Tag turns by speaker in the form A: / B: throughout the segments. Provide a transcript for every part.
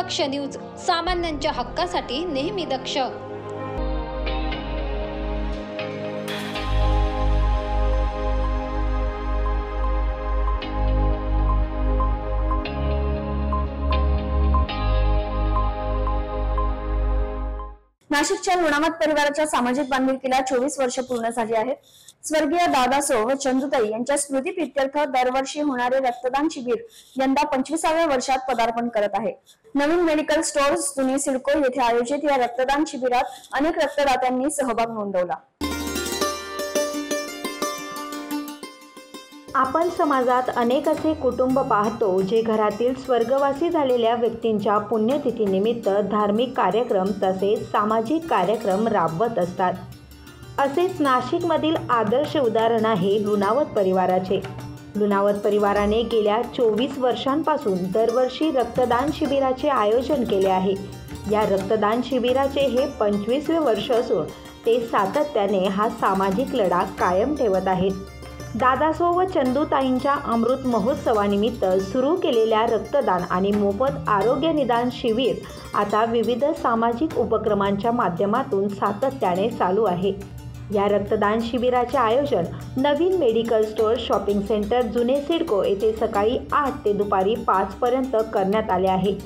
A: दक्ष news, सामान्यांच्या हक्कासाठी नेहमी दक्ष।
B: नाशिकच्या लुणावत परिवाराच्या सामाजिक बांधिलकीला 24 वर्ष पूर्ण झाली आहेत। स्वर्गीय दादासो व चंदुताई यांच्या स्मृतीप्रीत्यर्थ दरवर्षी होणारे रक्तदान शिबिर यंदा 25व्या वर्षात पदार्पण करत आहे। नवीन मेडिकल स्टोअर्स जुने सिडको येथे आयोजित या रक्तदान शिबिरात अनेक रक्तदात्यांनी सहभाग नोंदवला।
C: आपण समाजात अनेक असे कुटुंब पाहतो जे घरातील स्वर्गवासी झालेल्या व्यक्तींच्या पुण्यतिथीनिमित्त धार्मिक कार्यक्रम तसेच सामाजिक कार्यक्रम राबवत असतात। असेच नाशिकमधील आदर्श उदाहरण आहे लुणावत परिवाराचे। लुणावत परिवाराने गेल्या 24 वर्षांपासून दरवर्षी रक्तदान शिबिराचे आयोजन केले आहे। या रक्तदान शिबिराचे हे 25वे वर्ष असून ते सातत्याने हा सामाजिक लढा कायम ठेवत आहेत। दादासो व चंदुताईंच्या अमृत महोत्सवानिमित्त सुरू केलेल्या रक्तदान आणि मोफत आरोग्य निदान शिबिर आता विविध सामाजिक उपक्रमांच्या माध्यमातून सातत्याने चालू आहे। या रक्तदान शिबिराचे आयोजन नवीन मेडिकल स्टोअर शॉपिंग सेंटर जुने सिडको येथे सकाळी 8 ते दुपारी 5 पर्यंत करण्यात आले आहे।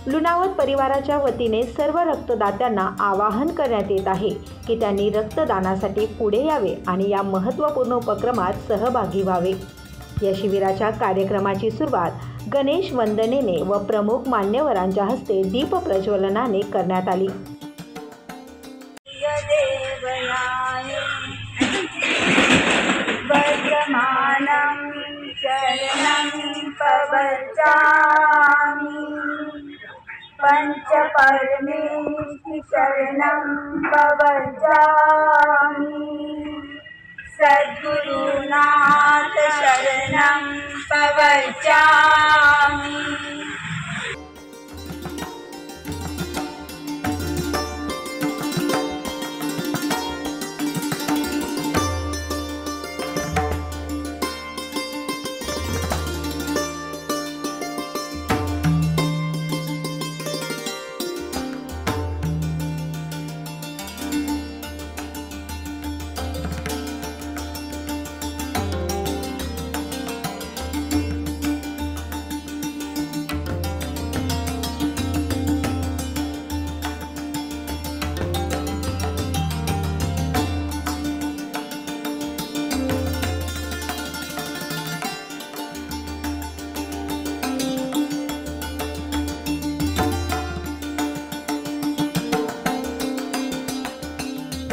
C: लुणावत परिवाराच्या वतीने सर्व रक्तदात्यांना आवाहन करण्यात येत आहे की त्यांनी रक्तदानासाठी पुढे यावे आणि या महत्त्वपूर्ण उपक्रमात सहभागी व्हावे। या शिबिराच्या कार्यक्रमाची सुरुवात गणेश वंदनेने व प्रमुख मान्यवरांच्या हस्ते दीप प्रज्वलनाने करण्यात आली।
D: पंच परमेष्टि शरणं प्रव्रजामि, सद्गुरुनाथ शरणं प्रव्रजामि।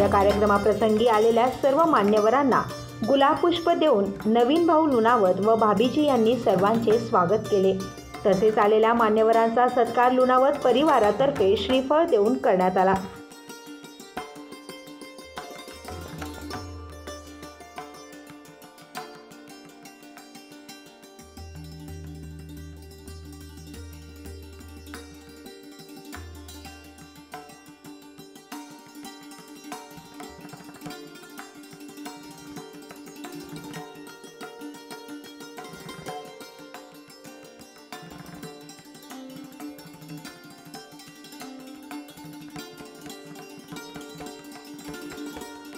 C: या कार्यक्रमाप्रसंगी आलेल्या सर्व मान्यवरांना गुलाबपुष्प देऊन नवीन भाऊ लुणावत व भाभीजी यांनी सर्वांचे स्वागत केले। तसेच आलेल्या मान्यवरांचा सत्कार लुणावत परिवारातर्फे श्रीफळ देऊन करण्यात आला।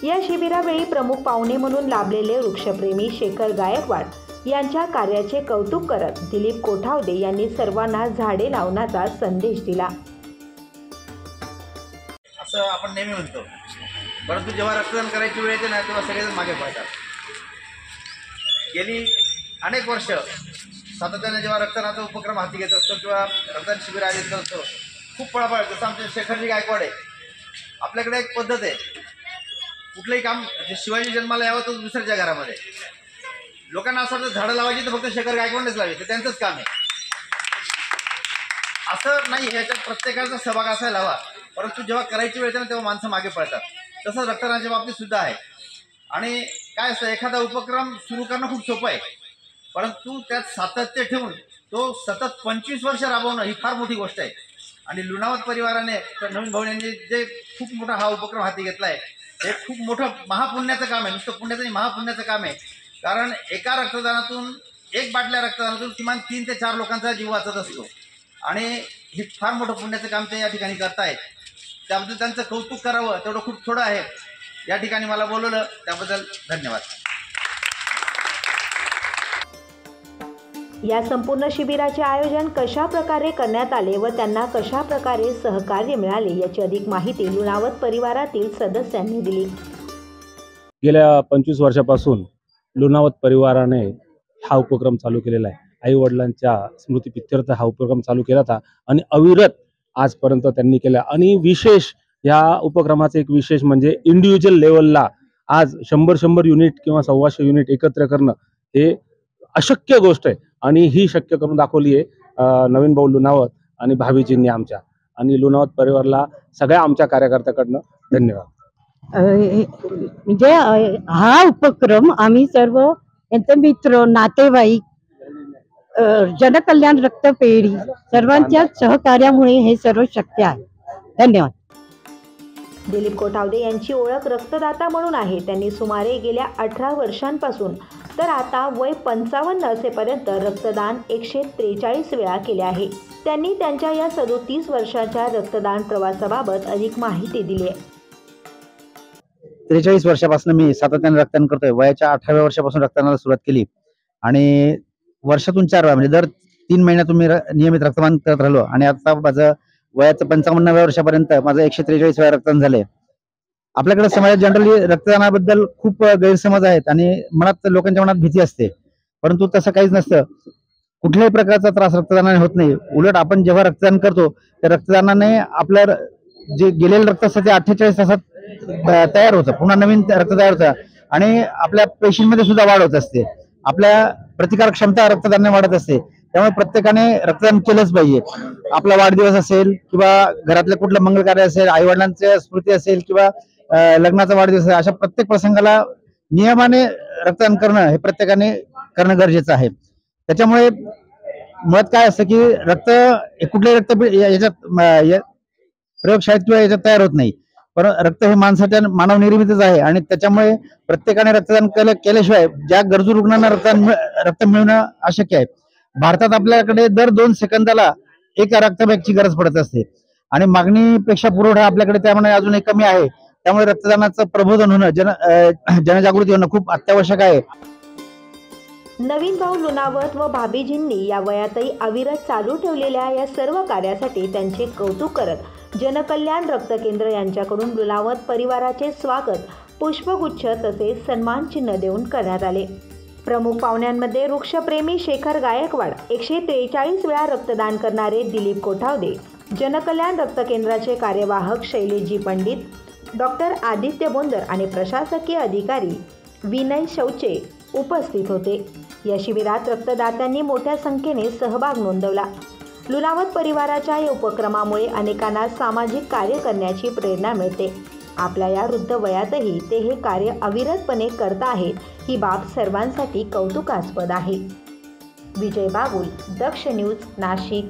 C: या शिबिरावेळी प्रमुख पाहुणे म्हणून लाभलेले वृक्षप्रेमी शेखर गायकवाड यांच्या कार्याचे कौतुक करत दिलीप कोठावदे यांनी सर्वांना झाडे लावण्याचा संदेश दिला।
E: असं आपण नेहमी म्हणतो, परंतु जेव्हा रक्तदान करायची वेळ येते ना तेव्हा सगळेजण मागे पडतात। गेली अनेक वर्ष सातत्याने जेव्हा रक्तदानाचा उपक्रम हाती घेत असतो किंवा रक्तदान शिबिर आयोजित करतो, खूप पळापळ, जसं आमचे शेखरजी गायकवाड आहे, आपल्याकडे एक पद्धत आहे, कुठलंही काम म्हणजे शिवाजी जन्माला यावं तर दुसऱ्याच्या घरामध्ये लोकांना असं वाटतं झाडं लावायची तर फक्त शेखर गायकवाडच लावायची, ते त्यांचंच काम आहे। असं नाही, ह्याच्यात प्रत्येकाचा सहभाग असायला हवा, परंतु जेव्हा करायची वेळ येते ना तेव्हा माणसं मागे पडतात। तसंच रक्तदानाच्या बाबतीत सुद्धा आहे। आणि काय असतं, एखादा उपक्रम सुरू करणं खूप सोपं आहे, परंतु त्यात सातत्य ठेवून तो सतत 25 वर्ष राबवणं ही फार मोठी गोष्ट आहे। आणि लुणावत परिवाराने नवीन भाऊ यांनी जे खूप मोठा हा उपक्रम हाती घेतला आहे, हे खूप मोठं महापुण्याचं काम आहे, नुसतं पुण्याचं नाही महापुण्याचं काम आहे। कारण एका रक्तदानातून, एक बाटल्या रक्तदानातून किमान 3 ते 4 लोकांचा जीव वाचत असतो। आणि हे फार मोठं पुण्याचं काम ते या ठिकाणी करतायत. त्याबद्दल त्यांचं कौतुक करावं तेवढं खूप थोडं आहे. या ठिकाणी मला बोलवलं त्याबद्दल धन्यवाद.
C: या संपूर्ण शिबिराचे आयोजन कशा प्रकारे करण्यात आले व त्यांना कशा प्रकारे सहकार्य मिळाले याची अधिक माहिती लुणावत परिवारातील सदस्यांनी दिली.
F: गेल्या 25 वर्षापासून लुणावत परिवाराने हा उपक्रम चालू केलेला आहे. आई वडिलांच्या स्मृतिप्रित्यर्थ हा उपक्रम चालू केला होता आणि अविरत आजपर्यंत त्यांनी केला. आणि विशेष या उपक्रमाचे एक विशेष म्हणजे इंडिव्हिज्युअल लेवलला आज 100 युनिट किंवा 125 युनिट एकत्र करणं हे अशक्य गोष्ट आहे आणि ही शक्य करून दाखवली आहे नवीन भाऊ लुणावत आणि भावीजींनी आमच्या. आणि लुणावत परिवाराला सगळ्या आमच्या कार्यकर्त्याकडनं धन्यवाद.
G: म्हणजे हा उपक्रम आम्ही सर्व यांचे मित्र, नातेवाईक, जनकल्याण रक्तपेढी सर्वांच्या सहकार्यामुळे हे सर्व शक्य आहे. धन्यवाद.
C: दिलीप कोठावदे यांची ओळख रक्तदाता म्हणून आहे. त्यांनी सुमारे गेल्या 18 वर्षांपासून तर आता वय 55 असेपर्यंत रक्तदान 143 वेळा केले आहे. त्यांनी त्यांच्या या 37 वर्षाच्या रक्तदान प्रवासाबाबत अधिक माहिती दिली आहे.
H: 43 वर्षापासून मी सातत्याने रक्तदान करतोय. वयाच्या 18व्या वर्षापासून रक्तदानाला सुरुवात केली आणि वर्षातून 4 वेळा म्हणजे दर 3 महिन्यातून मी नियमित रक्तदान करत राहिलो आणि आता माझं वयाचं 55व्या वर्षापर्यंत माझं 143 वेळा रक्तदान झालंय. आपल्याकडे समाजात जनरली रक्तदानाबद्दल खूप गैरसमज आहेत आणि लोकांच्या मनात भीती असते, परंतु तसं काहीच नसतं. कुठल्याही प्रकारचा त्रास रक्तदानाने होत नाही. उलट आपण जेव्हा रक्तदान करतो त्या रक्तदानाने आपलं जे गेलेलं रक्त असतं ते 48 तासात तयार होतं, पुन्हा नवीन रक्त तयार होतं आणि आपल्या पेशींमध्ये सुद्धा वाढ होत असते. आपल्या प्रतिकारक क्षमता रक्तदानाने वाढत असते. त्यामुळे प्रत्येकाने रक्तदान केलंच पाहिजे. आपला वाढदिवस असेल किंवा घरातलं कुठलं मंगल कार्य असेल, आई वडिलांची स्मृती असेल किंवा लग्नाचा वाढदिवस असेल, अशा प्रत्येक प्रसंगाला नियमाने रक्तदान करणं हे प्रत्येकाने करणं गरजेचं आहे. त्याच्यामुळे मुळात काय असतं की रक्त कुठल्याही रक्त याच्यात प्रयोगशाळेत किंवा याच्यात तयार होत नाही, पण रक्त हे मानव निर्मितच आहे आणि त्याच्यामुळे प्रत्येकाने रक्तदान केल्याशिवाय ज्या गरजू रुग्णांना रक्त मिळणं अशक्य आहे. भारतात आपल्याकडे दर 2 सेकंदाला एक रक्तबँकची गरज पडत असते आणि मागणीपेक्षा पुरवठा आपल्याकडे त्यामुळे अजूनही कमी आहे. त्यामुळे रक्तदानाचं प्रबोधन होणं, जनजागृती होणं खूप अत्यावश्यक आहे.
C: नवीन भाऊ लुणावत व भाभीजींनी या वयातही अविरत चालू ठेवलेल्या या सर्व कार्यासाठी त्यांचे कौतुक करत जनकल्याण रक्त केंद्र यांच्याकडून लुणावत परिवाराचे स्वागत, पुष्पगुच्छ तसेच सन्मान चिन्ह देऊन करण्यात आले. प्रमुख पाहुण्यांमध्ये वृक्षप्रेमी शेखर गायकवाड, 143 वेळा रक्तदान करणारे दिलीप कोठावदे, जनकल्याण रक्त केंद्राचे कार्यवाहक शैलेशजी पंडित, डॉक्टर आदित्य बोंदर आणि प्रशासकीय अधिकारी विनय शौचे उपस्थित होते. या शिबिरात रक्तदात्यांनी मोठ्या संख्येने सहभाग नोंदवला. लुणावत परिवाराच्या या उपक्रमामुळे अनेकांना सामाजिक कार्य करण्याची प्रेरणा मिळते. आपल्या या वृद्ध वयातही ते हे कार्य अविरतपणे करत आहेत, ही बाब सर्वांसाठी कौतुकास्पद आहे. विजय बागुल, दक्ष न्यूज, नाशिक.